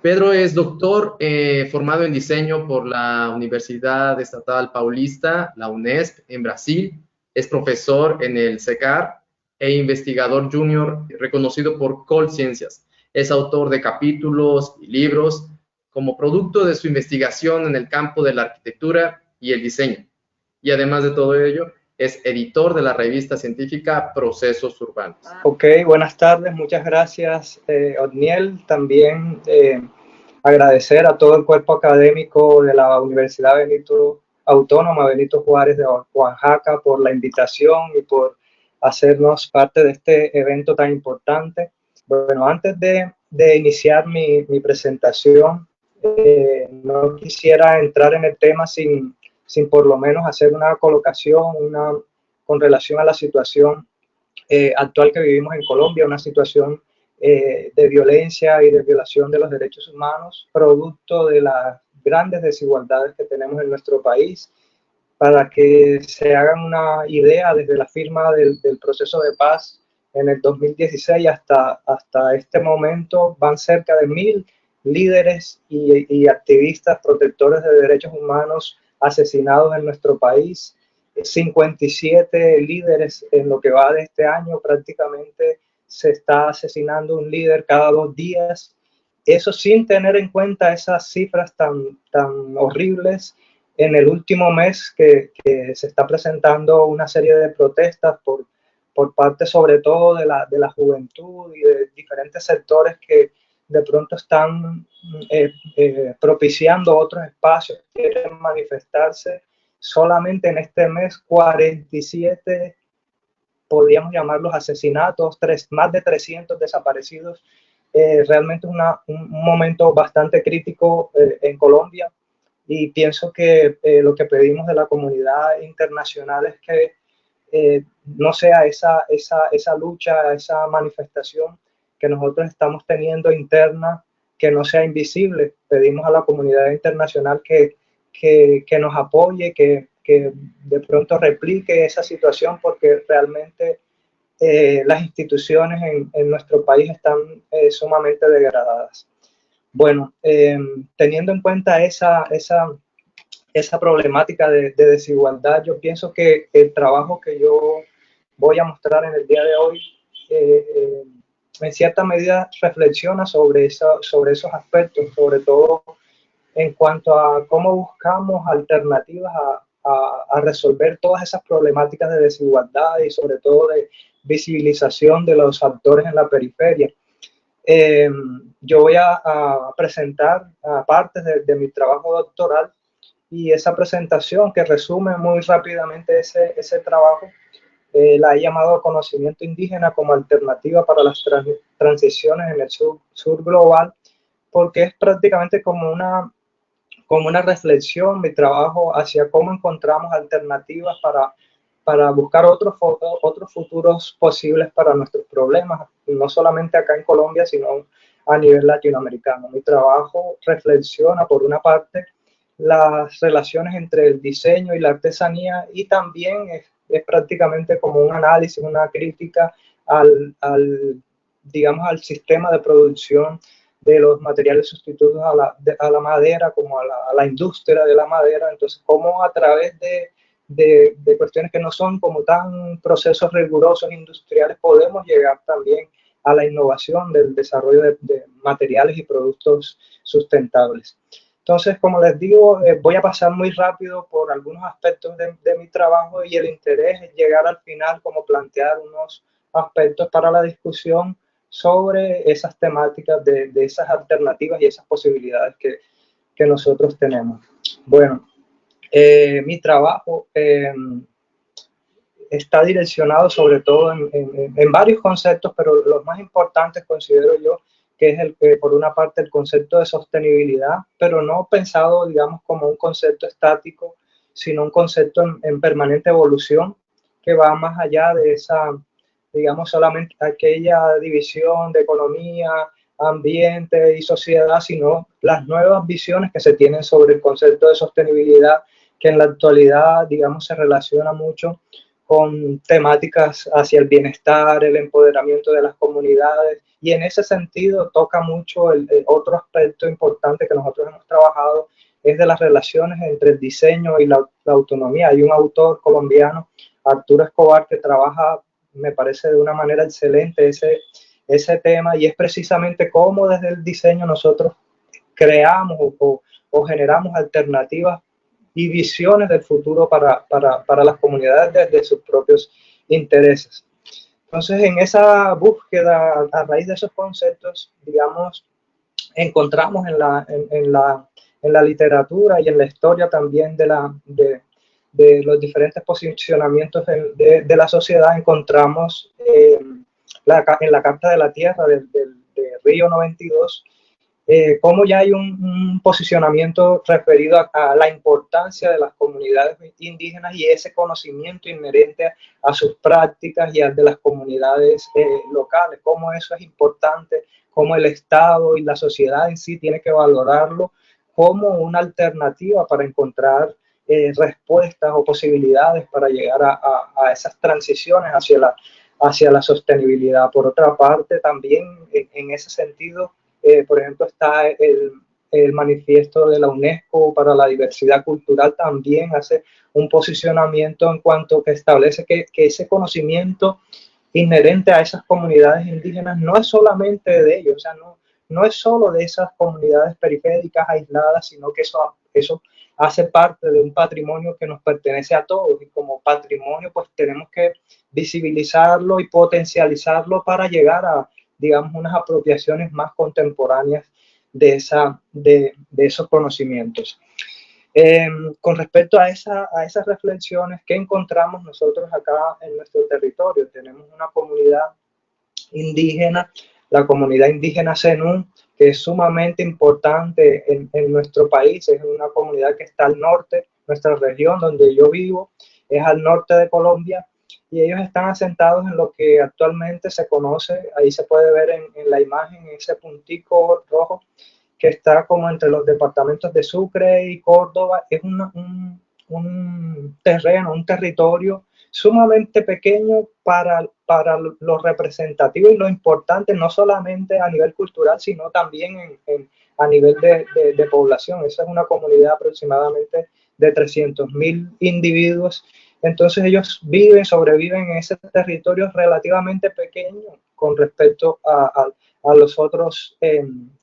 Pedro es doctor formado en diseño por la Universidad Estatal Paulista, la UNESP, en Brasil. Es profesor en el CECAR e investigador junior reconocido por Colciencias. Es autor de capítulos y libros como producto de su investigación en el campo de la arquitectura y el diseño. Y además de todo ello, es editor de la revista científica Procesos Urbanos. Ok, buenas tardes, muchas gracias, Otniel. También agradecer a todo el cuerpo académico de la Universidad Autónoma Benito Juárez de Oaxaca por la invitación y por hacernos parte de este evento tan importante. Bueno, antes de iniciar mi presentación, no quisiera entrar en el tema sin por lo menos hacer una colocación con relación a la situación actual que vivimos en Colombia, una situación de violencia y de violación de los derechos humanos, producto de las grandes desigualdades que tenemos en nuestro país. Para que se hagan una idea, desde la firma del proceso de paz en el 2016 hasta este momento, van cerca de 1000 líderes y activistas protectores de derechos humanos asesinados en nuestro país. 57 líderes en lo que va de este año, prácticamente se está asesinando un líder cada 2 días. Eso sin tener en cuenta esas cifras tan horribles. En el último mes que se está presentando una serie de protestas por parte sobre todo de la juventud y de diferentes sectores que de pronto están propiciando otros espacios, quieren manifestarse. Solamente en este mes 47, podríamos llamarlos asesinatos, más de 300 desaparecidos. Realmente es un momento bastante crítico en Colombia, y pienso que lo que pedimos de la comunidad internacional es que no sea esa lucha, esa manifestación que nosotros estamos teniendo interna, que no sea invisible. Pedimos a la comunidad internacional que nos apoye, que de pronto replique esa situación, porque realmente las instituciones en nuestro país están sumamente degradadas. Bueno, teniendo en cuenta esa problemática de desigualdad, yo pienso que el trabajo que yo voy a mostrar en el día de hoy en cierta medida reflexiona sobre esos aspectos, sobre todo en cuanto a cómo buscamos alternativas a resolver todas esas problemáticas de desigualdad y sobre todo de visibilización de los actores en la periferia. Yo voy a presentar partes de mi trabajo doctoral, y esa presentación, que resume muy rápidamente ese trabajo, la he llamado Conocimiento Indígena como alternativa para las transiciones en el sur global, porque es prácticamente como una reflexión, mi trabajo, hacia cómo encontramos alternativas para buscar otros futuros posibles para nuestros problemas, no solamente acá en Colombia, sino a nivel latinoamericano. Mi trabajo reflexiona, por una parte, las relaciones entre el diseño y la artesanía, y también es prácticamente como un análisis, una crítica digamos, al sistema de producción de los materiales sustitutos a la madera, como a la industria de la madera. Entonces, cómo a través de cuestiones que no son como tan procesos rigurosos industriales, podemos llegar también a la innovación del desarrollo de materiales y productos sustentables. Entonces, como les digo, voy a pasar muy rápido por algunos aspectos de mi trabajo, y el interés es llegar al final, como plantear unos aspectos para la discusión sobre esas temáticas de esas alternativas y esas posibilidades que nosotros tenemos. Bueno, mi trabajo está direccionado sobre todo en varios conceptos, pero los más importantes considero yo que es por una parte el concepto de sostenibilidad, pero no pensado, digamos, como un concepto estático, sino un concepto en permanente evolución, que va más allá de esa, digamos, solamente aquella división de economía, ambiente y sociedad, sino las nuevas visiones que se tienen sobre el concepto de sostenibilidad, que en la actualidad, digamos, se relaciona mucho con temáticas hacia el bienestar, el empoderamiento de las comunidades, y en ese sentido toca mucho el otro aspecto importante que nosotros hemos trabajado, es de las relaciones entre el diseño y la autonomía. Hay un autor colombiano, Arturo Escobar, que trabaja, me parece, de una manera excelente ese tema, y es precisamente cómo desde el diseño nosotros creamos o generamos alternativas y visiones del futuro para las comunidades desde sus propios intereses. Entonces, en esa búsqueda, a raíz de esos conceptos, digamos, encontramos en la literatura y en la historia también de los diferentes posicionamientos de la sociedad, encontramos en la Carta de la Tierra de Río 92, cómo ya hay un posicionamiento referido a la importancia de las comunidades indígenas y ese conocimiento inherente a sus prácticas y al de las comunidades locales, cómo eso es importante, cómo el Estado y la sociedad en sí tiene que valorarlo como una alternativa para encontrar respuestas o posibilidades para llegar a esas transiciones hacia la sostenibilidad. Por otra parte, también en ese sentido, por ejemplo, está el manifiesto de la UNESCO para la diversidad cultural, también hace un posicionamiento en cuanto que establece que ese conocimiento inherente a esas comunidades indígenas no es solamente de ellos, o sea, no es solo de esas comunidades periféricas aisladas, sino que eso hace parte de un patrimonio que nos pertenece a todos, y como patrimonio pues tenemos que visibilizarlo y potencializarlo para llegar a, digamos, unas apropiaciones más contemporáneas de esos conocimientos. Con respecto a esas reflexiones, ¿qué encontramos nosotros acá en nuestro territorio? Tenemos una comunidad indígena, la comunidad indígena Zenú, que es sumamente importante en nuestro país. Es una comunidad que está al norte, nuestra región donde yo vivo es al norte de Colombia, y ellos están asentados en lo que actualmente se conoce, ahí se puede ver en la imagen, ese puntico rojo, que está como entre los departamentos de Sucre y Córdoba. Es un terreno, un territorio sumamente pequeño para lo representativo y lo importante, no solamente a nivel cultural, sino también a nivel de población. Esa es una comunidad aproximadamente de 300.000 individuos. Entonces ellos sobreviven en ese territorio relativamente pequeño con respecto a los otros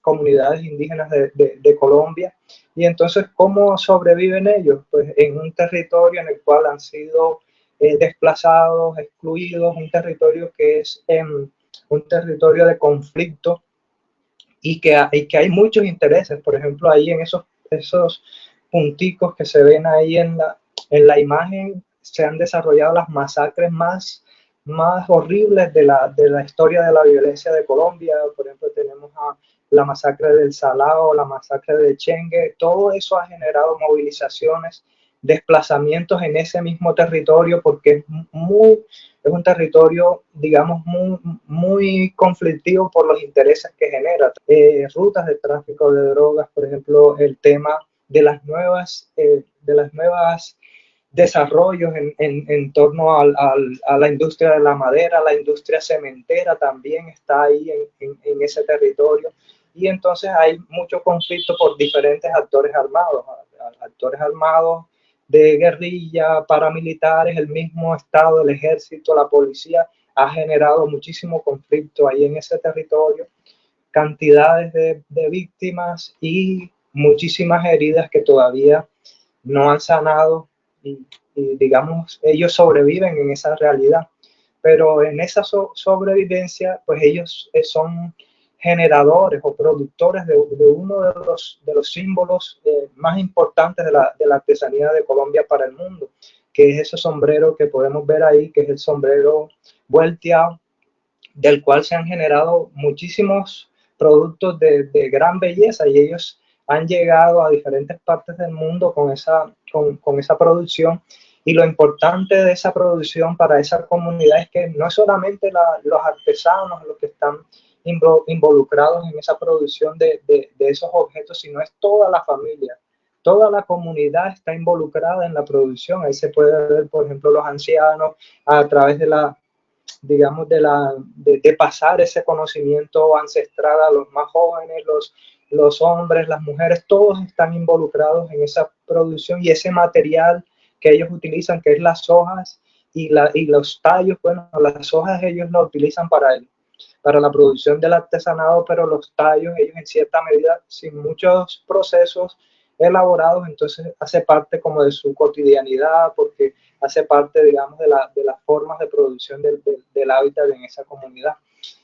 comunidades indígenas de Colombia. Y entonces, ¿cómo sobreviven ellos? Pues en un territorio en el cual han sido desplazados, excluidos, un territorio que es un territorio de conflicto y que hay muchos intereses. Por ejemplo, ahí en esos punticos que se ven ahí en la imagen, se han desarrollado las masacres más horribles de la historia de la violencia de Colombia. Por ejemplo, tenemos la masacre del Salao, la masacre de Chengue. Todo eso ha generado movilizaciones, desplazamientos en ese mismo territorio, porque es un territorio, digamos, muy conflictivo por los intereses que genera. Rutas de tráfico de drogas, por ejemplo, el tema de las nuevas desarrollos en torno a la industria de la madera, la industria cementera también está ahí en ese territorio. Y entonces hay mucho conflicto por diferentes actores armados de guerrilla, paramilitares, el mismo Estado, el ejército, la policía, ha generado muchísimo conflicto ahí en ese territorio, cantidades de víctimas y muchísimas heridas que todavía no han sanado, y digamos, ellos sobreviven en esa realidad. Pero en esa sobrevivencia, pues ellos son generadores o productores de uno de los símbolos más importantes de la artesanía de Colombia para el mundo, que es ese sombrero que podemos ver ahí, que es el sombrero volteado, del cual se han generado muchísimos productos de gran belleza, y ellos han llegado a diferentes partes del mundo con esa producción. Y lo importante de esa producción para esa comunidad es que no es solamente los artesanos los que están involucrados en esa producción de esos objetos, sino es toda la familia, toda la comunidad está involucrada en la producción. Ahí se puede ver, por ejemplo, los ancianos a través de la, digamos, de pasar ese conocimiento ancestral a los más jóvenes, los hombres, las mujeres, todos están involucrados en esa producción, y ese material que ellos utilizan, que es las hojas y los tallos, bueno, las hojas ellos lo utilizan para la producción del artesanado, pero los tallos ellos en cierta medida, sin muchos procesos elaborados, entonces hace parte como de su cotidianidad, porque hace parte, digamos, de las formas de producción del hábitat en esa comunidad.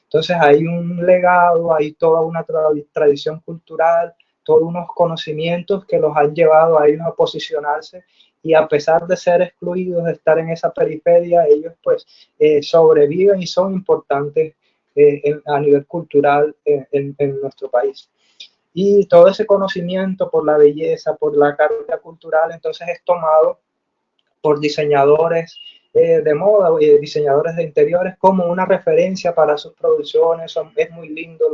Entonces hay un legado, hay toda una tradición cultural, todos unos conocimientos que los han llevado a ellos a posicionarse, y a pesar de ser excluidos, de estar en esa periferia, ellos pues sobreviven y son importantes a nivel cultural en nuestro país. Y todo ese conocimiento por la belleza, por la carga cultural, entonces es tomado por diseñadores de moda y diseñadores de interiores como una referencia para sus producciones. Es muy lindo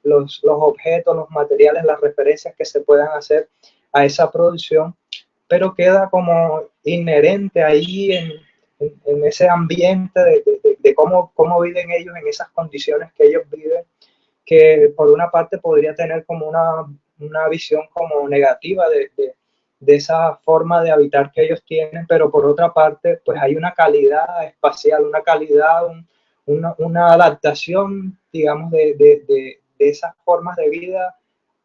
los objetos, los materiales, las referencias que se puedan hacer a esa producción, pero queda como inherente ahí en ese ambiente de cómo viven ellos en esas condiciones que ellos viven, que por una parte podría tener como una visión como negativa de esa forma de habitar que ellos tienen, pero por otra parte pues hay una calidad espacial, una calidad, una adaptación, digamos, de esas formas de vida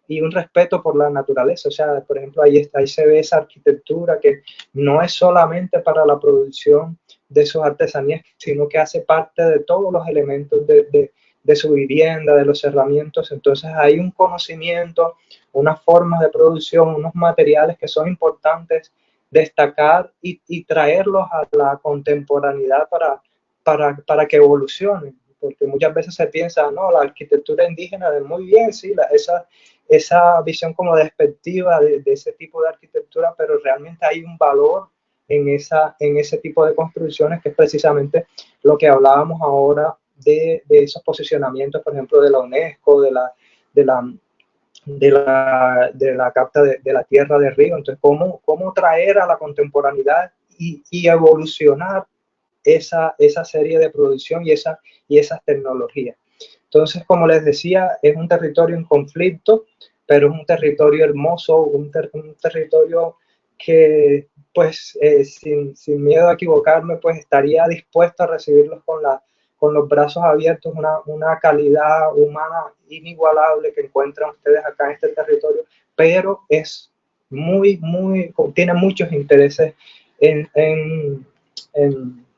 y un respeto por la naturaleza. O sea, por ejemplo, ahí se ve esa arquitectura que no es solamente para la producción de sus artesanías, sino que hace parte de todos los elementos de su vivienda, de los cerramientos. Entonces hay un conocimiento, unas formas de producción, unos materiales que son importantes destacar y traerlos a la contemporaneidad para que evolucionen, porque muchas veces se piensa, no, la arquitectura indígena es muy bien, sí, esa visión como despectiva de ese tipo de arquitectura, pero realmente hay un valor en ese tipo de construcciones, que es precisamente lo que hablábamos ahora de esos posicionamientos, por ejemplo, de la UNESCO, de la Carta de la Tierra de Río. Entonces, cómo traer a la contemporaneidad y evolucionar esa serie de producción y esas tecnologías. Entonces, como les decía, es un territorio en conflicto, pero es un territorio hermoso, un territorio que, pues, sin miedo a equivocarme, pues estaría dispuesto a recibirlos con los brazos abiertos, una calidad humana inigualable que encuentran ustedes acá en este territorio, pero es tiene muchos intereses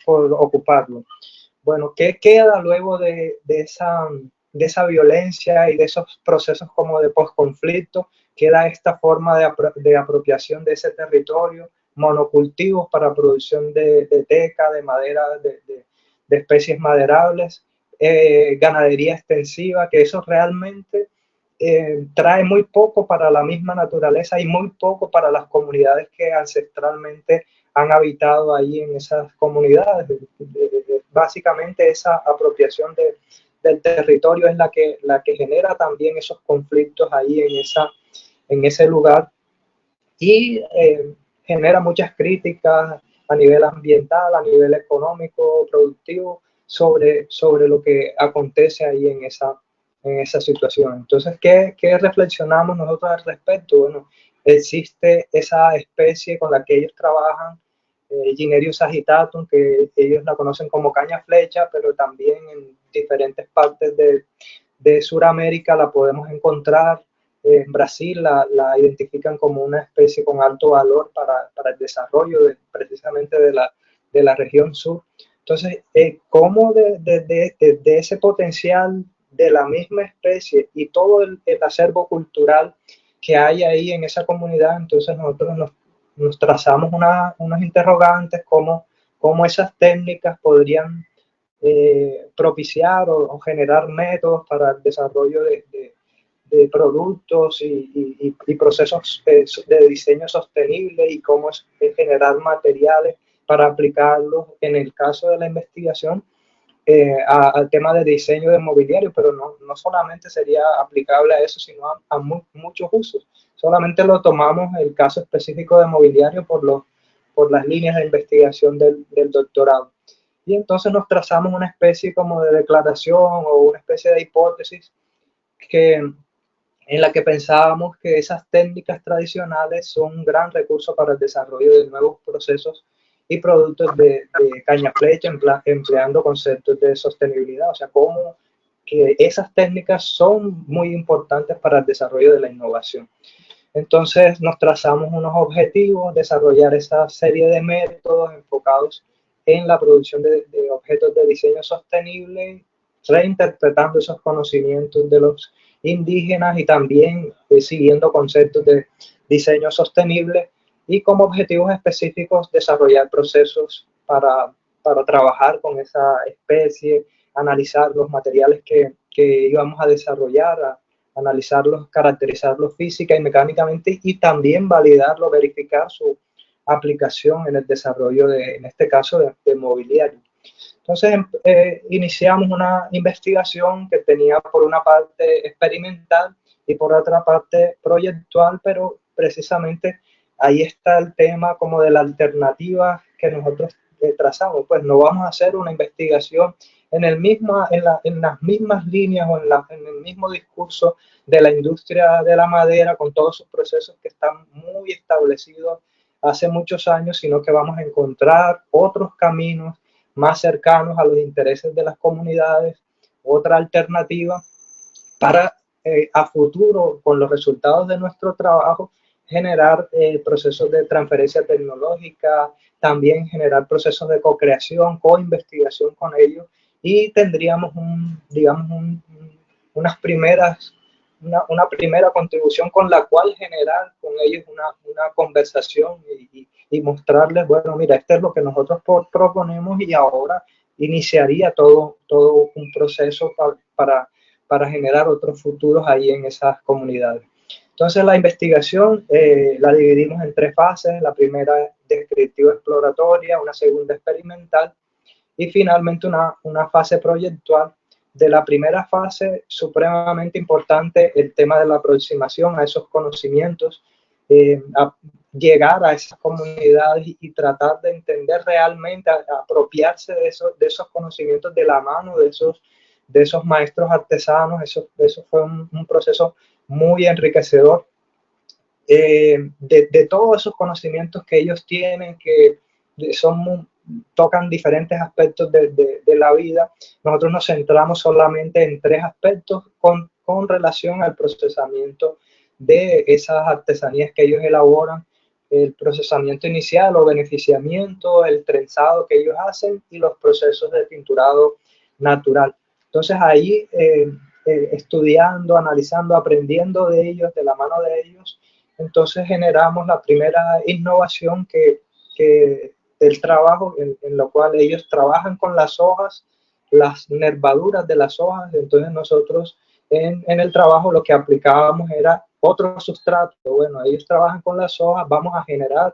por ocuparlo. Bueno, ¿qué queda luego de esa violencia y de esos procesos como de posconflicto? Queda esta forma de apropiación de ese territorio, monocultivos para producción de teca, de madera, de especies maderables, ganadería extensiva, que eso realmente trae muy poco para la misma naturaleza y muy poco para las comunidades que ancestralmente han habitado ahí en esas comunidades. Básicamente esa apropiación del territorio es la que genera también esos conflictos ahí en ese lugar, y genera muchas críticas a nivel ambiental, a nivel económico, productivo, sobre lo que acontece ahí en esa situación. Entonces, ¿qué reflexionamos nosotros al respecto? Bueno, existe esa especie con la que ellos trabajan, Ginerius sagittatum, que ellos la conocen como caña flecha, pero también en diferentes partes de Sudamérica la podemos encontrar. En Brasil la identifican como una especie con alto valor para el desarrollo precisamente de la región sur. Entonces, ¿cómo de ese potencial de la misma especie y todo el acervo cultural que hay ahí en esa comunidad, entonces nosotros nos trazamos unos interrogantes, cómo esas técnicas podrían propiciar o generar métodos para el desarrollo de productos y procesos de diseño sostenible, y cómo es generar materiales para aplicarlos en el caso de la investigación al tema de diseño de mobiliario, pero no solamente sería aplicable a eso, sino a muchos usos. Solamente lo tomamos el caso específico de mobiliario por las líneas de investigación del doctorado. Y entonces nos trazamos una especie como de declaración o una especie de hipótesis en la que pensábamos que esas técnicas tradicionales son un gran recurso para el desarrollo de nuevos procesos y productos de caña flecha, empleando conceptos de sostenibilidad, o sea, cómo que esas técnicas son muy importantes para el desarrollo de la innovación. Entonces nos trazamos unos objetivos, desarrollar esa serie de métodos enfocados en la producción de objetos de diseño sostenible, reinterpretando esos conocimientos de los indígenas y también siguiendo conceptos de diseño sostenible y como objetivos específicos desarrollar procesos para trabajar con esa especie, analizar los materiales que íbamos a desarrollar, analizarlos, caracterizarlos física y mecánicamente y también validarlo, verificar su aplicación en el desarrollo en este caso, de mobiliario. Entonces iniciamos una investigación que tenía por una parte experimental y por otra parte proyectual, pero precisamente ahí está el tema como de la alternativa que nosotros trazamos. Pues no vamos a hacer una investigación en las mismas líneas o en el mismo discurso de la industria de la madera con todos sus procesos que están muy establecidos hace muchos años, sino que vamos a encontrar otros caminos más cercanos a los intereses de las comunidades, otra alternativa para a futuro, con los resultados de nuestro trabajo, generar procesos de transferencia tecnológica, también generar procesos de co-creación, co-investigación con ellos y tendríamos unas primeras una primera contribución con la cual generar con ellos una conversación y mostrarles, bueno, mira, esto es lo que nosotros proponemos y ahora iniciaría todo un proceso para generar otros futuros ahí en esas comunidades. Entonces la investigación la dividimos en 3 fases, la primera descriptiva exploratoria, una segunda experimental y finalmente una fase proyectual. De la primera fase, supremamente importante el tema de la aproximación a esos conocimientos, a llegar a esas comunidades y tratar de entender realmente, apropiarse de esos conocimientos de la mano de esos maestros artesanos. Eso fue un proceso muy enriquecedor de todos esos conocimientos que ellos tienen, que tocan diferentes aspectos de la vida. Nosotros nos centramos solamente en 3 aspectos con relación al procesamiento de esas artesanías que ellos elaboran: el procesamiento inicial o beneficiamiento, el trenzado que ellos hacen y los procesos de tinturado natural. Entonces ahí estudiando, analizando, aprendiendo de ellos, de la mano de ellos, entonces generamos la primera innovación del trabajo en lo cual ellos trabajan con las hojas, las nervaduras de las hojas. Entonces nosotros en el trabajo lo que aplicábamos era otro sustrato. Bueno, ellos trabajan con las hojas, vamos a generar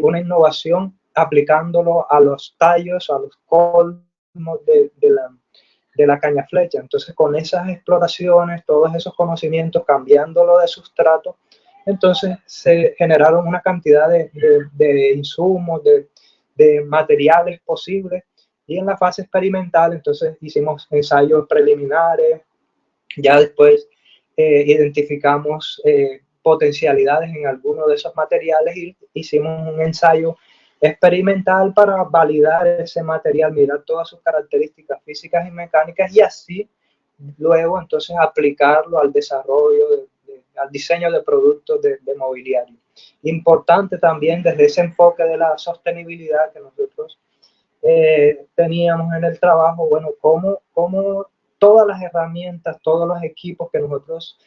una innovación aplicándolo a los tallos, a los colmos de la caña flecha. Entonces con esas exploraciones, todos esos conocimientos, cambiándolo de sustrato, entonces se generaron una cantidad de insumos, de materiales posibles, y en la fase experimental entonces hicimos ensayos preliminares, ya después identificamos potencialidades en alguno de esos materiales y hicimos un ensayo experimental para validar ese material, mirar todas sus características físicas y mecánicas y así luego entonces aplicarlo al desarrollo, al diseño de productos de mobiliario. Importante también desde ese enfoque de la sostenibilidad que nosotros teníamos en el trabajo, bueno, cómo todas las herramientas, todos los equipos que nosotros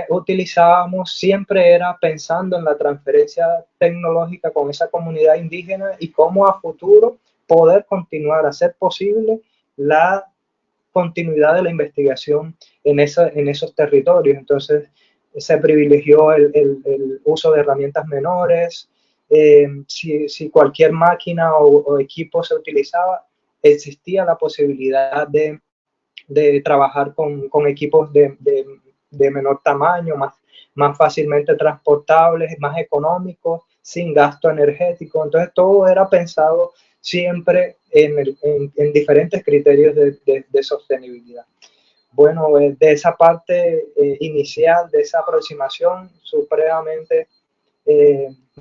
utilizábamos siempre era pensando en la transferencia tecnológica con esa comunidad indígena y cómo a futuro poder continuar, hacer posible la continuidad de la investigación en esos territorios. Entonces se privilegió el uso de herramientas menores. Si cualquier máquina o equipo se utilizaba, existía la posibilidad de trabajar con equipos de menor tamaño, más fácilmente transportables, más económicos, sin gasto energético. Entonces todo era pensado siempre en diferentes criterios de sostenibilidad. Bueno, de esa parte inicial, de esa aproximación, supremamente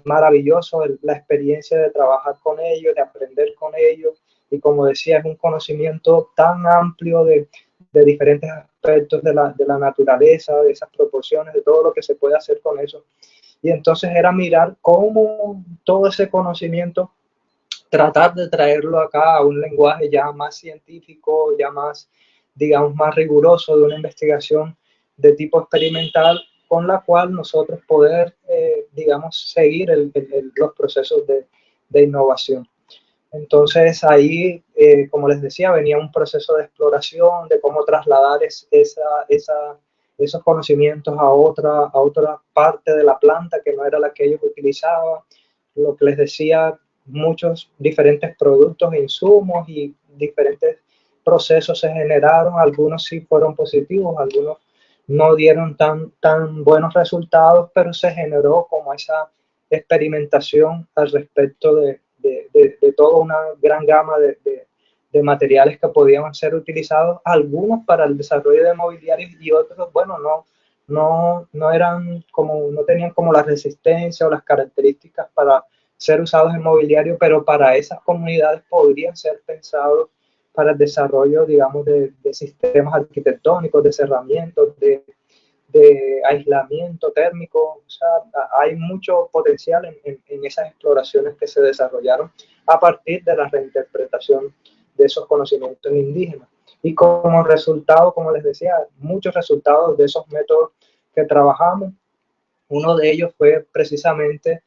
maravilloso la experiencia de trabajar con ellos, de aprender con ellos, y como decía, es un conocimiento tan amplio de diferentes aspectos de la naturaleza, de esas proporciones, de todo lo que se puede hacer con eso. Y entonces era mirar cómo todo ese conocimiento, tratar de traerlo acá a un lenguaje ya más científico, ya más, digamos, más riguroso, de una investigación de tipo experimental, con la cual nosotros poder, digamos, seguir los procesos de innovación. Entonces ahí, como les decía, venía un proceso de exploración, de cómo trasladar esos conocimientos a otra parte de la planta que no era la que ellos utilizaban. Lo que les decía, muchos diferentes productos e insumos y diferentes procesos se generaron. Algunos sí fueron positivos, algunos no dieron tan buenos resultados, pero se generó como esa experimentación al respecto de toda una gran gama de materiales que podían ser utilizados, algunos para el desarrollo de mobiliarios y otros, bueno, no eran como, no tenían como la resistencia o las características para ser usados en mobiliario, pero para esas comunidades podrían ser pensados para el desarrollo, digamos, de sistemas arquitectónicos, de cerramientos, de aislamiento térmico. O sea, hay mucho potencial en esas exploraciones que se desarrollaron a partir de la reinterpretación de esos conocimientos indígenas. Y como resultado, como les decía, muchos resultados de esos métodos que trabajamos. Uno de ellos fue precisamente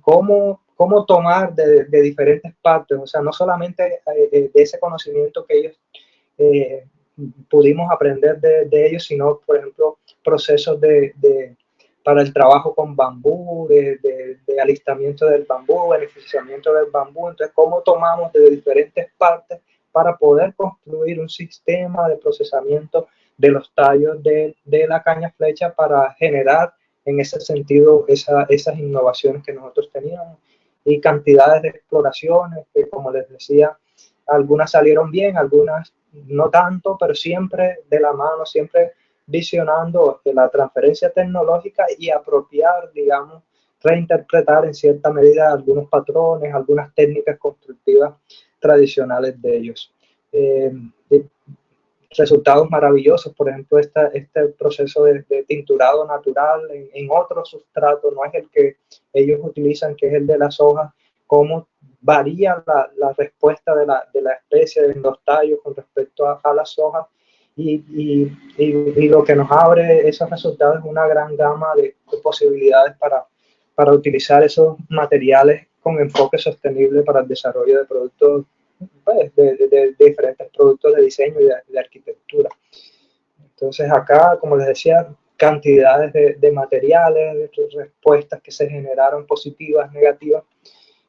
cómo tomar de diferentes partes, o sea, no solamente de ese conocimiento que ellos eh, pudimos aprender de ellos, sino, por ejemplo, procesos para el trabajo con bambú, de alistamiento del bambú, beneficiamiento del bambú. Entonces, cómo tomamos de diferentes partes para poder construir un sistema de procesamiento de los tallos de la caña flecha para generar en ese sentido esas innovaciones que nosotros teníamos, y cantidades de exploraciones que, como les decía, algunas salieron bien, algunas no tanto, pero siempre de la mano, siempre visionando la transferencia tecnológica y apropiar, digamos, reinterpretar en cierta medida algunos patrones, algunas técnicas constructivas tradicionales de ellos. Resultados maravillosos, por ejemplo, este proceso de tinturado natural en otro sustrato, no es el que ellos utilizan, que es el de las hojas, cómo varía la respuesta de la especie en los tallos con respecto a las hojas, y lo que nos abre esos resultados es una gran gama de posibilidades para utilizar esos materiales con enfoque sostenible para el desarrollo de productos, pues, de diferentes productos de diseño y de arquitectura. Entonces acá, como les decía, cantidades de materiales, de respuestas que se generaron positivas, negativas,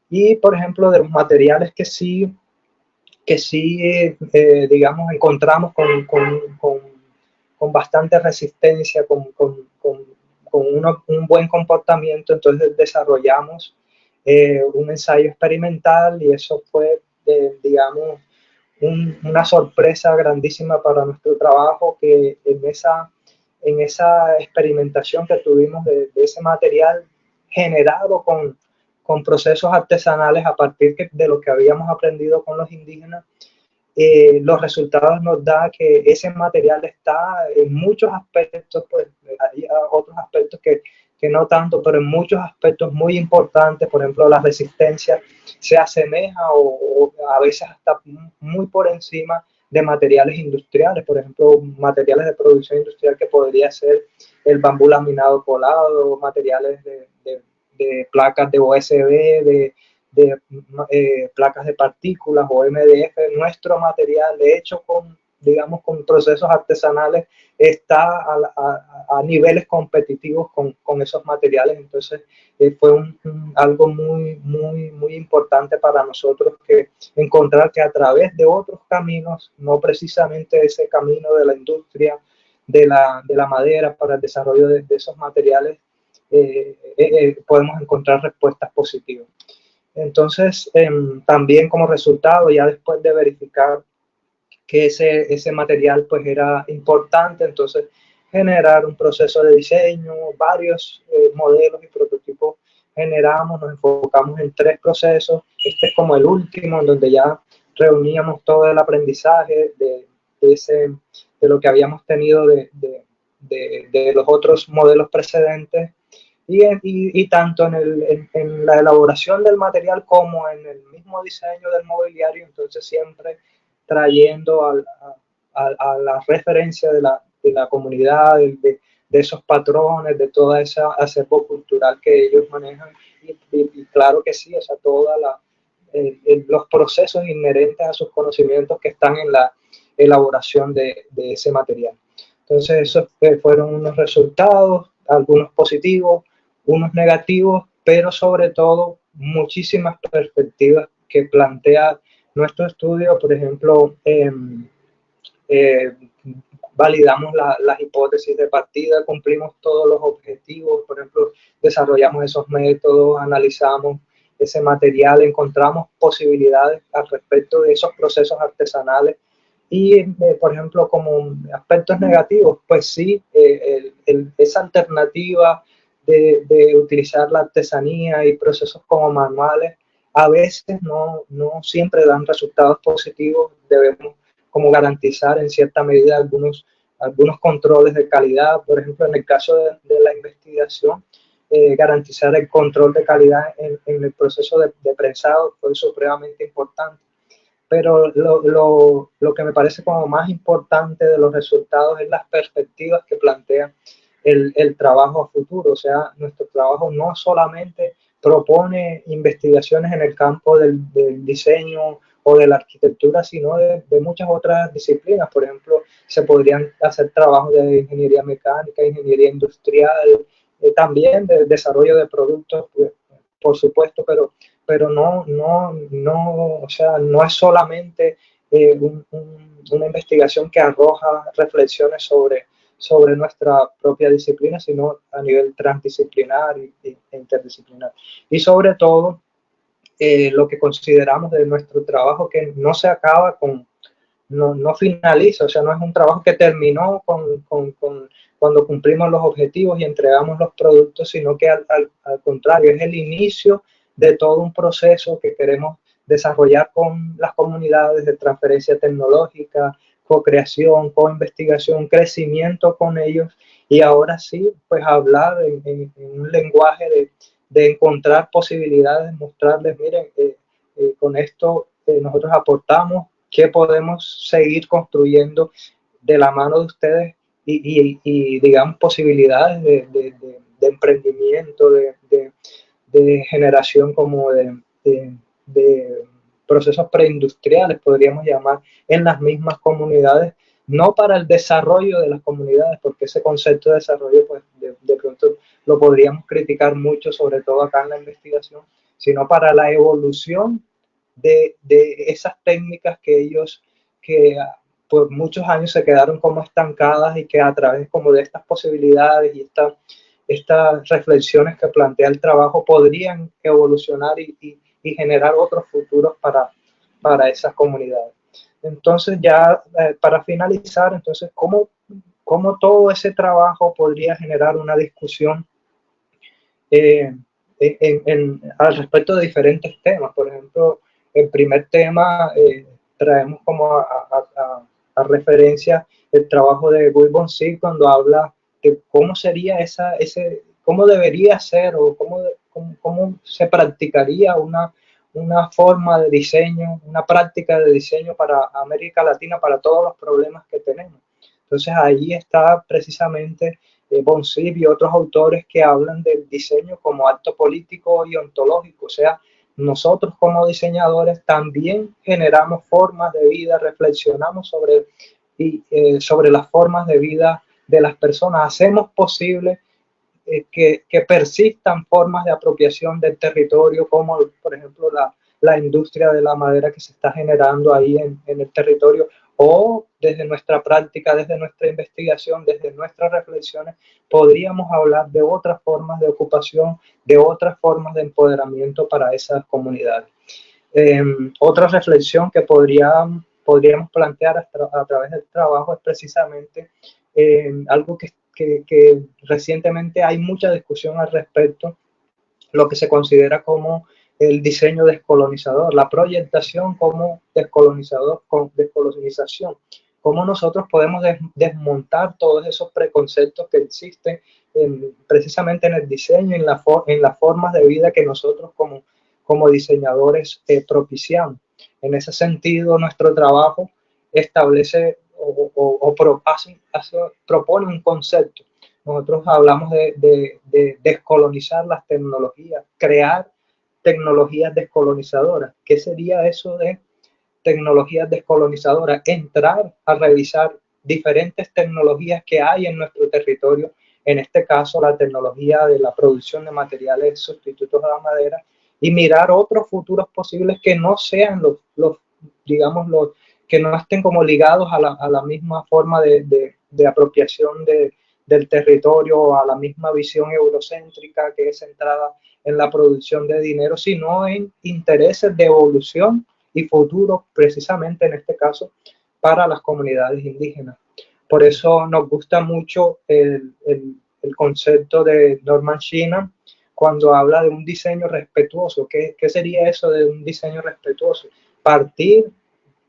y por ejemplo de los materiales que sí digamos, encontramos con bastante resistencia, un buen comportamiento. Entonces desarrollamos un ensayo experimental, y eso fue, digamos, una sorpresa grandísima para nuestro trabajo, que en esa experimentación que tuvimos de ese material generado con procesos artesanales a partir de lo que habíamos aprendido con los indígenas, los resultados nos da que ese material está en muchos aspectos, pues hay otros aspectos que no tanto, pero en muchos aspectos muy importantes. Por ejemplo, la resistencia se asemeja o a veces hasta muy por encima de materiales industriales, por ejemplo, materiales de producción industrial que podría ser el bambú laminado colado, materiales de placas de OSB, placas de partículas o MDF. Nuestro material, de hecho, digamos, con procesos artesanales, está a niveles competitivos con esos materiales. Entonces, fue algo muy importante para nosotros, que encontrar que a través de otros caminos, no precisamente ese camino de la industria, de la madera, para el desarrollo de esos materiales, podemos encontrar respuestas positivas. Entonces, también como resultado, ya después de verificar que ese material pues era importante, entonces generar un proceso de diseño, varios modelos y prototipos generamos, nos enfocamos en 3 procesos. Este es como el último, en donde ya reuníamos todo el aprendizaje de lo que habíamos tenido de los otros modelos precedentes, y tanto en la elaboración del material como en el mismo diseño del mobiliario, entonces siempre trayendo a la referencia de la comunidad, de esos patrones, de toda esa acervo cultural que ellos manejan, y claro que sí, o sea, los procesos inherentes a sus conocimientos que están en la elaboración de ese material. Entonces, esos fueron unos resultados, algunos positivos, unos negativos, pero sobre todo muchísimas perspectivas que plantea nuestro estudio. Por ejemplo, validamos las hipótesis de partida, cumplimos todos los objetivos, por ejemplo, desarrollamos esos métodos, analizamos ese material, encontramos posibilidades al respecto de esos procesos artesanales. Y, por ejemplo, como aspectos negativos, pues sí, esa alternativa de utilizar la artesanía y procesos como manuales a veces no siempre dan resultados positivos. Debemos como garantizar en cierta medida algunos controles de calidad. Por ejemplo, en el caso de la investigación, garantizar el control de calidad en el proceso de prensado fue supremamente importante. Pero lo que me parece como más importante de los resultados es las perspectivas que plantea el trabajo a futuro. O sea, nuestro trabajo no solamente propone investigaciones en el campo del diseño o de la arquitectura, sino de muchas otras disciplinas. Por ejemplo, se podrían hacer trabajos de ingeniería mecánica, ingeniería industrial, también de desarrollo de productos, pues, por supuesto, pero o sea, no es solamente una investigación que arroja reflexiones sobre nuestra propia disciplina, sino a nivel transdisciplinar e interdisciplinar. Y sobre todo, lo que consideramos de nuestro trabajo, que no se acaba no finaliza, o sea, no es un trabajo que terminó cuando cumplimos los objetivos y entregamos los productos, sino que al contrario, es el inicio de todo un proceso que queremos desarrollar con las comunidades de transferencia tecnológica, co-creación, co-investigación, crecimiento con ellos, y ahora sí, pues hablar en un lenguaje de encontrar posibilidades, mostrarles, miren, con esto nosotros aportamos, qué podemos seguir construyendo de la mano de ustedes, y digamos, posibilidades de emprendimiento, de generación como de procesos preindustriales, podríamos llamar, en las mismas comunidades, no para el desarrollo de las comunidades, porque ese concepto de desarrollo, pues de pronto lo podríamos criticar mucho, sobre todo acá en la investigación, sino para la evolución de esas técnicas que ellos, que por muchos años se quedaron como estancadas, y que a través como de estas posibilidades y estas reflexiones que plantea el trabajo podrían evolucionar y generar otros futuros para esas comunidades. Entonces, ya para finalizar, entonces, ¿cómo todo ese trabajo podría generar una discusión al respecto de diferentes temas? Por ejemplo, el primer tema, traemos como a referencia el trabajo de Guy Bonsi, cuando habla de cómo sería cómo debería ser, o cómo se practicaría una forma de diseño, una práctica de diseño para América Latina, para todos los problemas que tenemos. Entonces ahí está precisamente Bonsi y otros autores que hablan del diseño como acto político y ontológico. O sea, nosotros como diseñadores también generamos formas de vida, reflexionamos sobre las formas de vida de las personas, hacemos posible que persistan formas de apropiación del territorio, como por ejemplo la industria de la madera que se está generando ahí en el territorio, o desde nuestra práctica, desde nuestra investigación, desde nuestras reflexiones, podríamos hablar de otras formas de ocupación, de otras formas de empoderamiento para esas comunidades. Otra reflexión que podríamos plantear a través del trabajo es precisamente algo que recientemente hay mucha discusión al respecto, lo que se considera como el diseño descolonizador, la proyectación como descolonizador, con descolonización, cómo nosotros podemos desmontar todos esos preconceptos que existen precisamente en el diseño, en las formas de vida que nosotros como diseñadores propiciamos. En ese sentido, nuestro trabajo establece propone un concepto. Nosotros hablamos de descolonizar las tecnologías, crear tecnologías descolonizadoras. ¿Qué sería eso de tecnologías descolonizadoras? Entrar a revisar diferentes tecnologías que hay en nuestro territorio, en este caso la tecnología de la producción de materiales sustitutos a la madera, y mirar otros futuros posibles que no sean digamos, que no estén como ligados a la misma forma de apropiación del territorio, a la misma visión eurocéntrica que es centrada en la producción de dinero, sino en intereses de evolución y futuro, precisamente en este caso, para las comunidades indígenas. Por eso nos gusta mucho el concepto de Norman Sheehan cuando habla de un diseño respetuoso. ¿Qué sería eso de un diseño respetuoso? Partir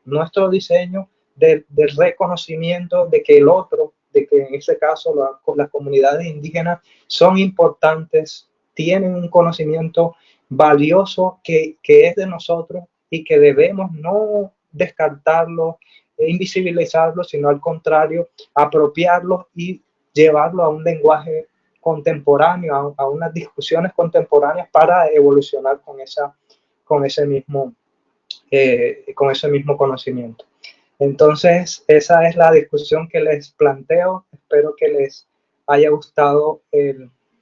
nuestro diseño del reconocimiento de que el otro, de que en ese caso las comunidades indígenas son importantes, tienen un conocimiento valioso que es de nosotros y que debemos no descartarlo, invisibilizarlo, sino al contrario, apropiarlo y llevarlo a un lenguaje contemporáneo, a unas discusiones contemporáneas para evolucionar con ese mismo conocimiento. Entonces, esa es la discusión que les planteo. Espero que les haya gustado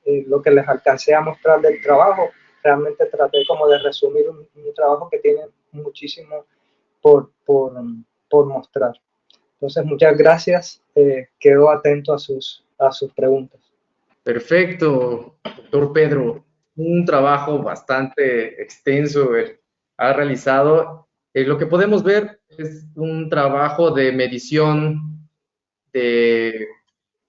lo que les alcancé a mostrar del trabajo. Realmente traté como de resumir un trabajo que tiene muchísimo por mostrar. Entonces, muchas gracias. Quedo atento a sus preguntas. Perfecto, doctor Pedro. Un trabajo bastante extenso ha realizado. Lo que podemos ver es un trabajo de medición de,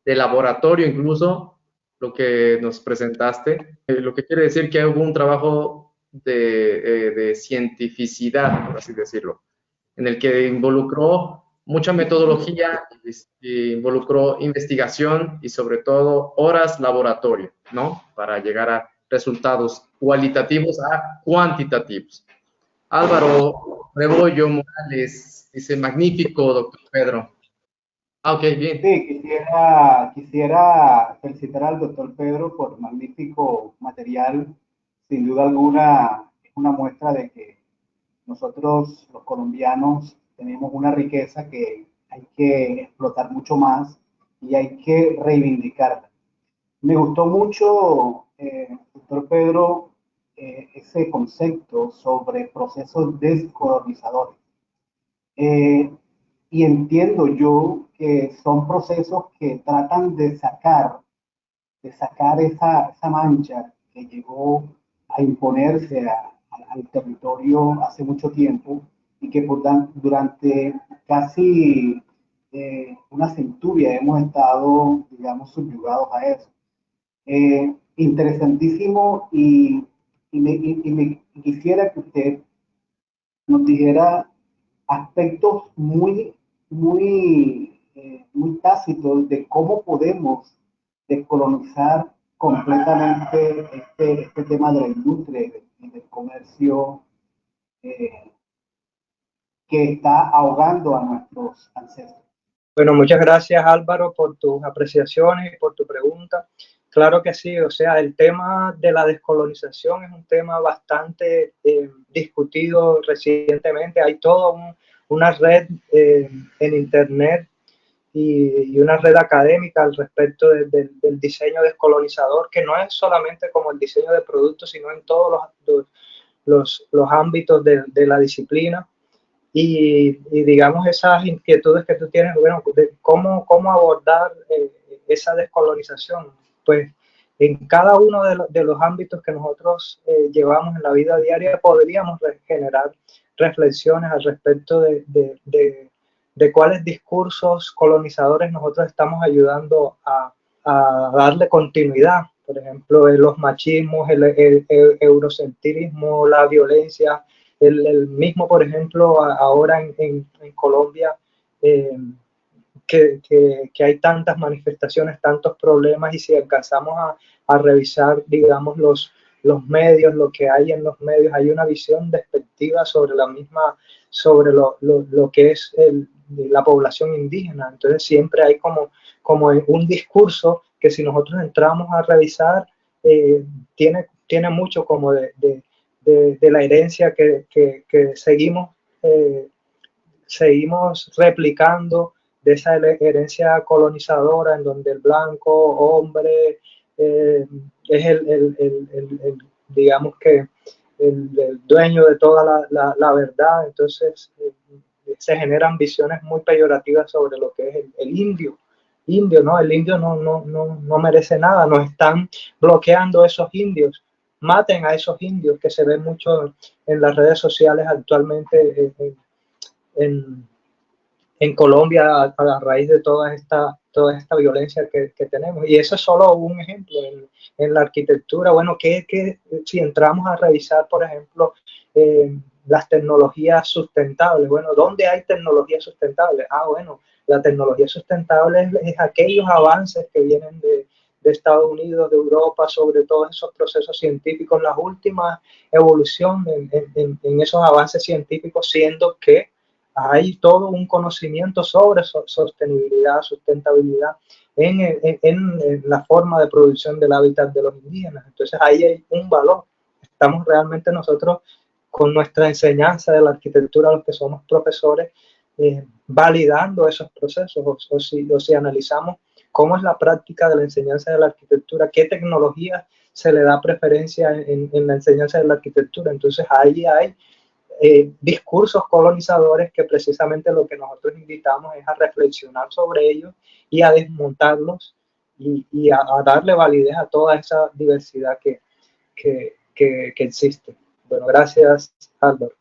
de laboratorio incluso, lo que nos presentaste. Lo que quiere decir que hubo un trabajo de cientificidad, por así decirlo, en el que involucró mucha metodología, involucró investigación y sobre todo horas laboratorio, ¿no? Para llegar a resultados cualitativos a cuantitativos. Álvaro Rebollo Morales dice, magnífico, doctor Pedro. Ah, ok, bien. Sí, quisiera felicitar al doctor Pedro por magnífico material. Sin duda alguna, es una muestra de que nosotros, los colombianos, tenemos una riqueza que hay que explotar mucho más y hay que reivindicarla. Me gustó mucho, doctor Pedro, ese concepto sobre procesos descolonizadores. Y entiendo yo que son procesos que tratan de sacar esa mancha que llegó a imponerse al territorio hace mucho tiempo y que durante casi una centuria hemos estado, digamos, subyugados a eso. Interesantísimo me quisiera que usted nos dijera aspectos muy tácitos de cómo podemos descolonizar completamente este tema de la industria y del comercio que está ahogando a nuestros ancestros. Bueno, muchas gracias Álvaro por tus apreciaciones y por tu pregunta. Claro que sí, o sea, el tema de la descolonización es un tema bastante discutido recientemente. Hay toda una red en Internet y una red académica al respecto del diseño descolonizador, que no es solamente como el diseño de productos, sino en todos los ámbitos de la disciplina y digamos esas inquietudes que tú tienes, bueno, de cómo abordar esa descolonización. Pues en cada uno de los ámbitos que nosotros llevamos en la vida diaria podríamos generar reflexiones al respecto de cuáles discursos colonizadores nosotros estamos ayudando a darle continuidad. Por ejemplo, los machismos, el eurocentrismo, la violencia, el mismo, por ejemplo, ahora en Colombia, que hay tantas manifestaciones, tantos problemas, y si alcanzamos a revisar, digamos, los medios, lo que hay en los medios, hay una visión despectiva sobre la misma, sobre lo que es la población indígena. Entonces siempre hay como un discurso que si nosotros entramos a revisar, tiene mucho como de la herencia que seguimos replicando, de esa herencia colonizadora en donde el blanco hombre es digamos que el dueño de toda la verdad. Entonces se generan visiones muy peyorativas sobre lo que es el indio, ¿no? El indio no merece nada, nos están bloqueando esos indios. Maten a esos indios, que se ven mucho en las redes sociales actualmente en Colombia a raíz de toda esta violencia que tenemos. Y eso es solo un ejemplo. En la arquitectura, bueno, si entramos a revisar, por ejemplo, las tecnologías sustentables, bueno, ¿dónde hay tecnologías sustentables? Bueno, la tecnología sustentable es aquellos avances que vienen de Estados Unidos, de Europa, sobre todos esos procesos científicos, las últimas evoluciones en esos avances científicos, siendo que hay todo un conocimiento sobre sostenibilidad, sustentabilidad en la forma de producción del hábitat de los indígenas. Entonces ahí hay un valor. Estamos realmente nosotros con nuestra enseñanza de la arquitectura, los que somos profesores, validando esos procesos, o si analizamos cómo es la práctica de la enseñanza de la arquitectura, qué tecnología se le da preferencia en la enseñanza de la arquitectura. Entonces ahí hay discursos colonizadores que precisamente lo que nosotros invitamos es a reflexionar sobre ellos y a desmontarlos y a darle validez a toda esa diversidad que existe. Bueno, gracias, Álvaro.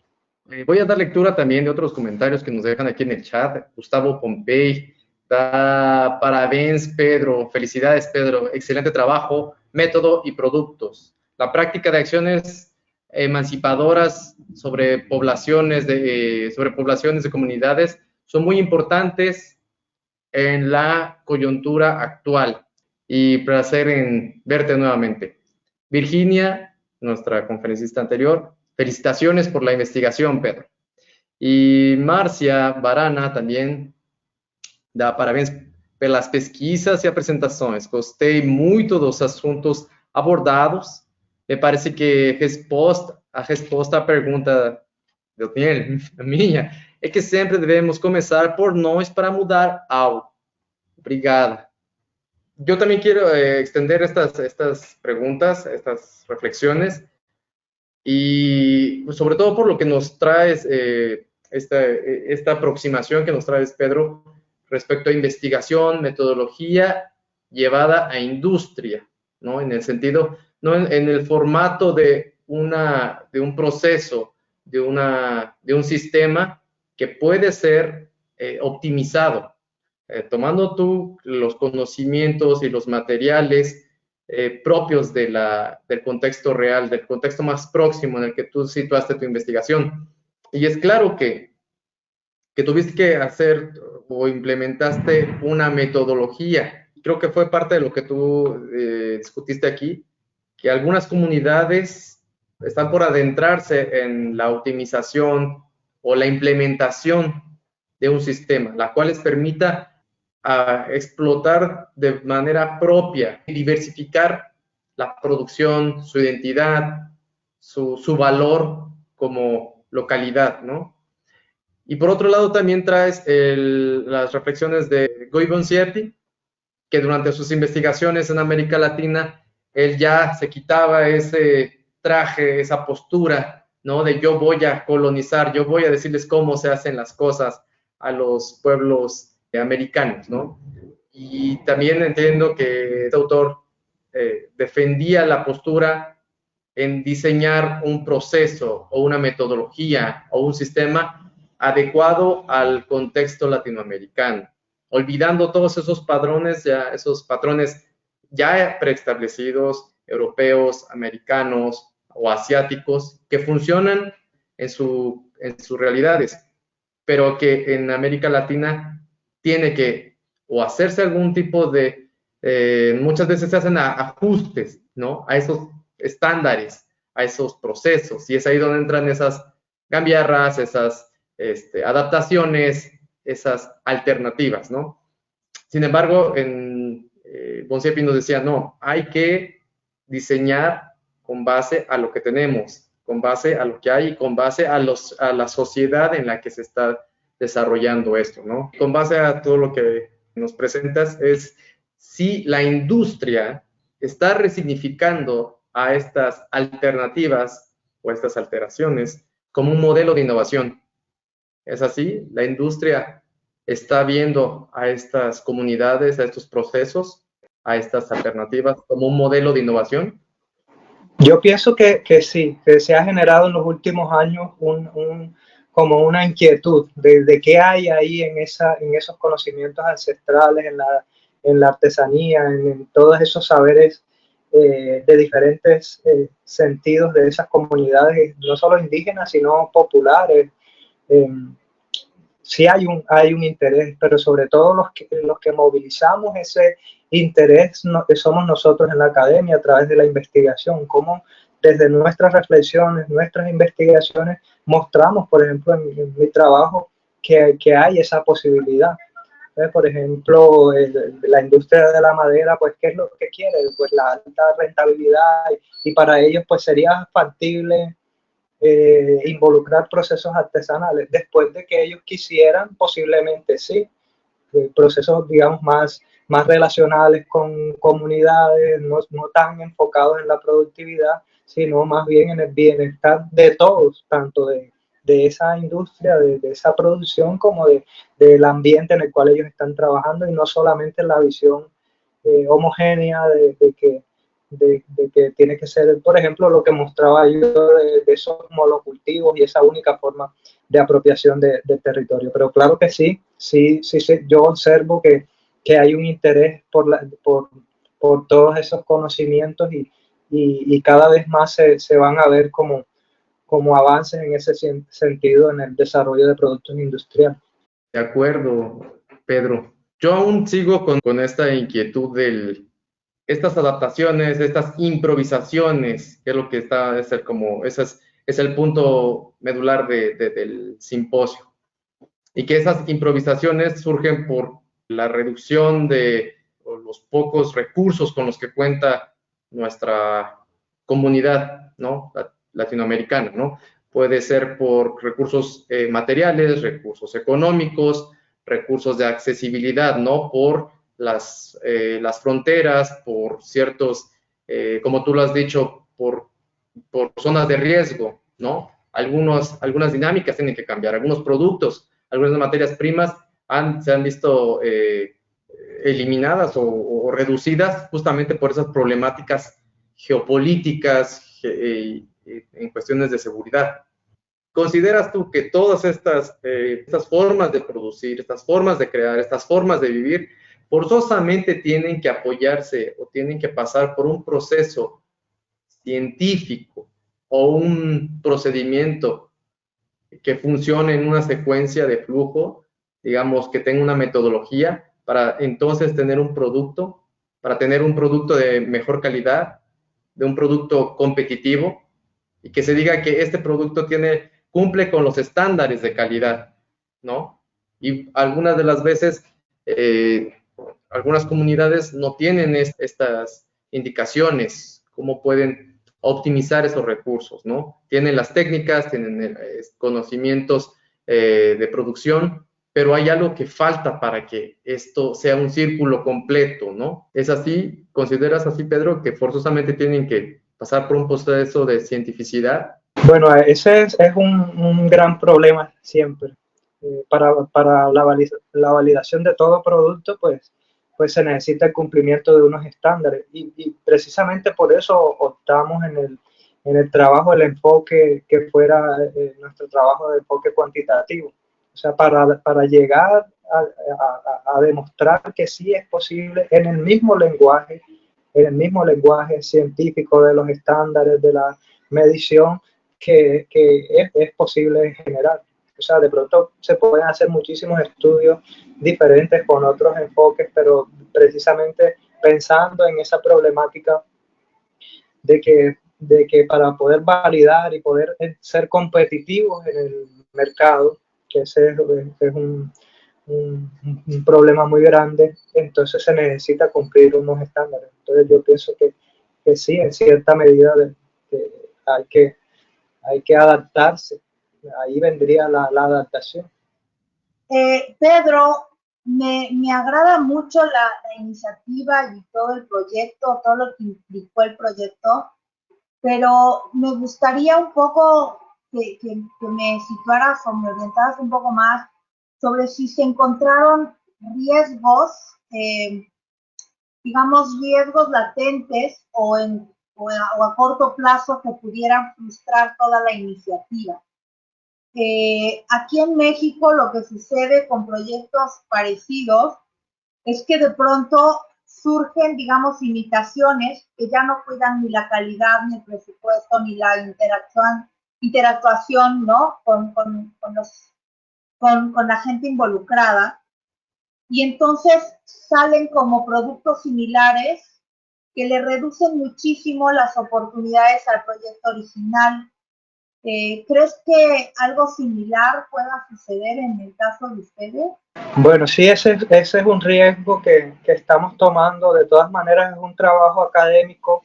Voy a dar lectura también de otros comentarios que nos dejan aquí en el chat. Gustavo Pompey da parabéns, Pedro, felicidades, Pedro, excelente trabajo, método y productos. La práctica de acciones emancipadoras sobre poblaciones de comunidades son muy importantes en la coyuntura actual. Y placer en verte nuevamente. Virginia, nuestra conferencista anterior, felicitaciones por la investigación, Pedro. E Márcia Barana também dá parabéns pelas pesquisas e apresentações. Gostei muito dos assuntos abordados. Me parece que a resposta à pergunta do Daniel, a minha, é que sempre devemos começar por nós para mudar algo. Obrigada. Yo también quiero extender estas preguntas, estas reflexiones, y sobre todo por lo que nos traes, esta aproximación que nos traes, Pedro, respecto a investigación, metodología llevada a industria, ¿no? En el sentido, no en el formato de un proceso, de un sistema que puede ser optimizado. Tomando tú los conocimientos y los materiales propios del contexto real, del contexto más próximo en el que tú situaste tu investigación. Y es claro que tuviste que hacer o implementaste una metodología. Creo que fue parte de lo que tú discutiste aquí, que algunas comunidades están por adentrarse en la optimización o la implementación de un sistema, la cual les permita a explotar de manera propia y diversificar la producción, su identidad, su valor como localidad, ¿no? Y por otro lado también traes las reflexiones de Guy Bonciati, que durante sus investigaciones en América Latina, él ya se quitaba ese traje, esa postura, ¿no? De yo voy a colonizar, yo voy a decirles cómo se hacen las cosas a los pueblos americanos, ¿no? Y también entiendo que este autor defendía la postura en diseñar un proceso o una metodología o un sistema adecuado al contexto latinoamericano, olvidando todos esos patrones ya preestablecidos, europeos, americanos o asiáticos, que funcionan en sus realidades, pero que en América Latina tiene que o hacerse algún tipo de, muchas veces se hacen ajustes, ¿no? A esos estándares, a esos procesos, y es ahí donde entran esas gambiarras, esas adaptaciones, esas alternativas, ¿no? Sin embargo, Bonsiepi nos decía, no, hay que diseñar con base a lo que tenemos, con base a lo que hay y con base a la sociedad en la que se está desarrollando esto, ¿no? Con base a todo lo que nos presentas es si la industria está resignificando a estas alternativas o estas alteraciones como un modelo de innovación. ¿Es así? La industria está viendo a estas comunidades, a estos procesos, a estas alternativas como un modelo de innovación. Yo pienso que sí, que se ha generado en los últimos años como una inquietud de qué hay ahí en esos conocimientos ancestrales, en la artesanía, en todos esos saberes de diferentes sentidos de esas comunidades, no solo indígenas, sino populares. Sí hay un interés, pero sobre todo los que movilizamos ese interés somos nosotros en la academia a través de la investigación, cómo desde nuestras reflexiones, nuestras investigaciones, mostramos, por ejemplo, en mi trabajo, que hay esa posibilidad. Por ejemplo, la industria de la madera, pues, ¿qué es lo que quiere? Pues la alta rentabilidad, y para ellos, pues, sería factible involucrar procesos artesanales. Después de que ellos quisieran, posiblemente sí, procesos, digamos, más relacionales con comunidades, no tan enfocados en la productividad, sino más bien en el bienestar de todos, tanto de esa industria, de esa producción, como del ambiente en el cual ellos están trabajando, y no solamente en la visión homogénea de que tiene que ser, por ejemplo, lo que mostraba yo de esos monocultivos y esa única forma de apropiación del territorio. Pero claro que sí, yo observo que hay un interés por todos esos conocimientos, y cada vez más se van a ver como avances en ese sentido en el desarrollo de productos industriales. De acuerdo, Pedro. Yo aún sigo con esta inquietud estas adaptaciones, estas improvisaciones, que es lo que es el punto medular del simposio. Y que esas improvisaciones surgen por la reducción de los pocos recursos con los que cuenta nuestra comunidad, ¿no? Latinoamericana, ¿no? Puede ser por recursos materiales, recursos económicos, recursos de accesibilidad, ¿no? Por las fronteras, por ciertos, como tú lo has dicho, por zonas de riesgo, ¿no? Algunas dinámicas tienen que cambiar, algunos productos, algunas materias primas se han visto eliminadas o reducidas justamente por esas problemáticas geopolíticas en cuestiones de seguridad. ¿Consideras tú que todas estas formas de producir, estas formas de crear, estas formas de vivir, forzosamente tienen que apoyarse o tienen que pasar por un proceso científico o un procedimiento que funcione en una secuencia de flujo, digamos, que tenga una metodología para entonces tener un producto, de mejor calidad, de un producto competitivo, y que se diga que este producto cumple con los estándares de calidad, ¿no? Y algunas de las veces, algunas comunidades no tienen estas indicaciones, cómo pueden optimizar esos recursos, ¿no? Tienen las técnicas, tienen conocimientos de producción, pero hay algo que falta para que esto sea un círculo completo, ¿no? ¿Es así? ¿Consideras así, Pedro, que forzosamente tienen que pasar por un proceso de cientificidad? Bueno, ese es un gran problema siempre. Para la validación de todo producto, pues se necesita el cumplimiento de unos estándares. Y precisamente por eso optamos en el trabajo, el enfoque que fuera nuestro trabajo de enfoque cuantitativo. O sea, para llegar a demostrar que sí es posible en el mismo lenguaje científico de los estándares de la medición, que es posible generar. O sea, de pronto se pueden hacer muchísimos estudios diferentes con otros enfoques, pero precisamente pensando en esa problemática de que para poder validar y poder ser competitivos en el mercado, que ese es un problema muy grande, entonces se necesita cumplir unos estándares. Entonces yo pienso que sí, en cierta medida hay que adaptarse. Ahí vendría la adaptación. Pedro, me agrada mucho la iniciativa y todo el proyecto, todo lo que implicó el proyecto, pero me gustaría un poco que me situaras o me orientaras un poco más sobre si se encontraron riesgos, digamos, riesgos latentes o a corto plazo que pudieran frustrar toda la iniciativa. Aquí en México lo que sucede con proyectos parecidos es que de pronto surgen, digamos, imitaciones que ya no cuidan ni la calidad, ni el presupuesto, ni la interactuación, ¿no? con la gente involucrada. Y entonces salen como productos similares que le reducen muchísimo las oportunidades al proyecto original. ¿Crees que algo similar pueda suceder en el caso de ustedes? Bueno, sí, ese es un riesgo que estamos tomando. De todas maneras, es un trabajo académico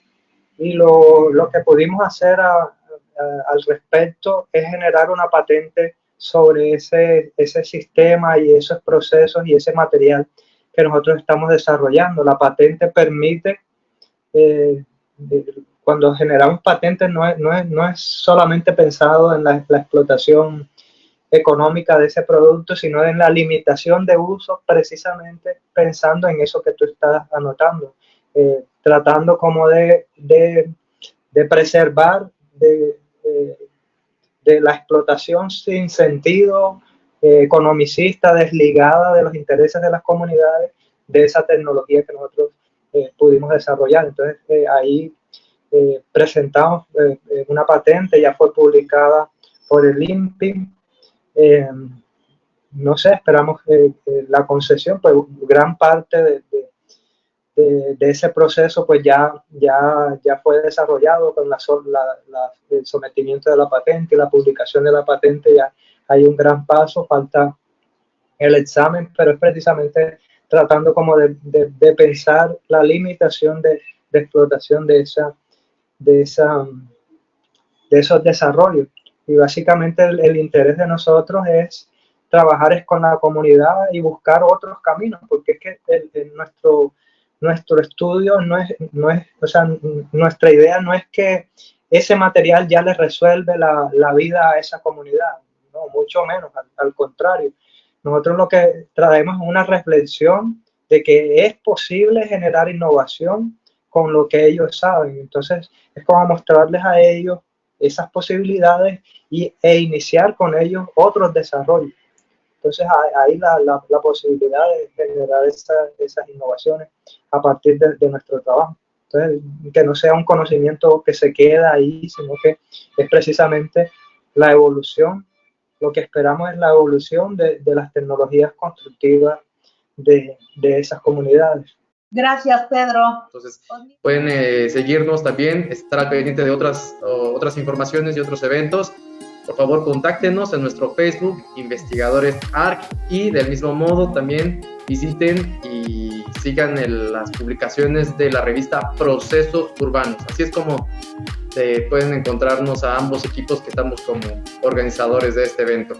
y lo que pudimos hacer al respecto es generar una patente sobre ese sistema y esos procesos y ese material que nosotros estamos desarrollando. La patente permite, cuando generamos patentes, no es solamente pensado en la explotación económica de ese producto, sino en la limitación de uso, precisamente pensando en eso que tú estás anotando, tratando como de preservar de la explotación sin sentido, economicista, desligada de los intereses de las comunidades, de esa tecnología que nosotros pudimos desarrollar. Entonces ahí presentamos una patente, ya fue publicada por el INPI. No sé, esperamos la concesión, pues gran parte de ese proceso pues ya fue desarrollado con el sometimiento de la patente y la publicación de la patente. Ya hay un gran paso, falta el examen, pero es precisamente tratando como de pensar la limitación de explotación de esos desarrollos. Y básicamente el interés de nosotros es trabajar con la comunidad y buscar otros caminos, porque es que nuestro estudio no es, o sea, nuestra idea no es que ese material ya le resuelve la vida a esa comunidad, no, mucho menos, al contrario. Nosotros lo que traemos es una reflexión de que es posible generar innovación con lo que ellos saben. Entonces, es como mostrarles a ellos esas posibilidades e iniciar con ellos otros desarrollos. Entonces, ahí la posibilidad de generar esas innovaciones a partir de nuestro trabajo. Entonces, que no sea un conocimiento que se queda ahí, sino que es precisamente la evolución. Lo que esperamos es la evolución de las tecnologías constructivas de esas comunidades. Gracias, Pedro. Entonces, pueden seguirnos también, estar al pendiente de otras informaciones y otros eventos. Por favor, contáctenos en nuestro Facebook, Investigadores ARC, y del mismo modo también visiten y sigan las publicaciones de la revista Procesos Urbanos. Así es como pueden encontrarnos a ambos equipos que estamos como organizadores de este evento.